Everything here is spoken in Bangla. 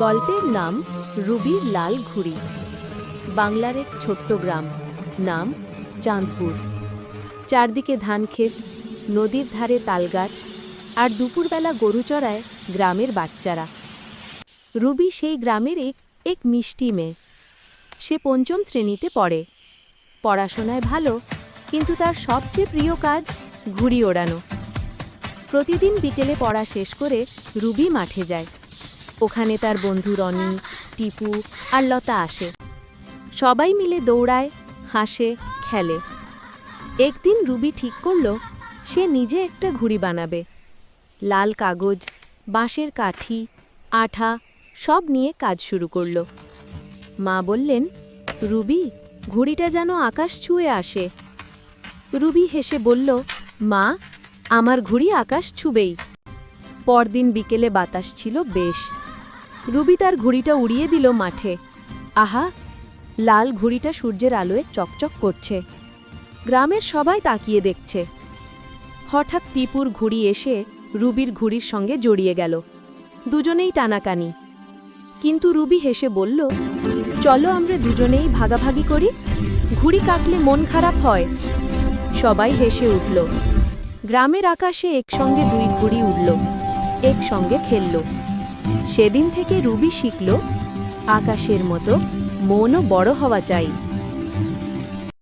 গল্পের নাম রুবির লাল ঘুড়ি। বাংলার এক ছোট্ট গ্রাম, নাম চাঁদপুর। চারদিকে ধানক্ষেত, নদীর ধারে তালগাছ, আর দুপুরবেলা গরু চড়ায় গ্রামের বাচ্চারা। রুবি সেই গ্রামের এক মিষ্টি মেয়ে। সে পঞ্চম শ্রেণীতে পড়ে। পড়াশোনায় ভালো, কিন্তু তার সবচেয়ে প্রিয় কাজ ঘুড়ি ওড়ানো। প্রতিদিন বিকেলে পড়া শেষ করে রুবি মাঠে যায়। ওখানে তার বন্ধু রনি, টিপু আর লতা আসে। সবাই মিলে দৌড়ায়, হাসে, খেলে। একদিন রুবি ঠিক করল সে নিজে একটা ঘুড়ি বানাবে। লাল কাগজ, বাঁশের কাঠি, আঠা সব নিয়ে কাজ শুরু করল। মা বললেন, রুবি, ঘুড়িটা যেন আকাশ ছুঁয়ে আসে। রুবি হেসে বলল, মা, আমার ঘুড়ি আকাশ ছুঁবেই। পরদিন বিকেলে বাতাস ছিল বেশ। রুবি তার ঘুড়িটা উড়িয়ে দিল মাঠে। আহা, লাল ঘুড়িটা সূর্যের আলোয় চকচক করছে। গ্রামের সবাই তাকিয়ে দেখছে। হঠাৎ টিপুর ঘুড়ি এসে রুবির ঘুড়ির সঙ্গে জড়িয়ে গেল। দুজনেই টানাকানি। কিন্তু রুবি হেসে বলল, চলো আমরা দুজনেই ভাগাভাগি করি, ঘুড়ি কাটলে মন খারাপ হয়। সবাই হেসে উঠল। গ্রামের আকাশে একসঙ্গে দুই ঘুড়ি উড়ল, একসঙ্গে খেলল। সেদিন থেকে রুবি শিখল, আকাশের মতো মনও বড় হওয়া চাই।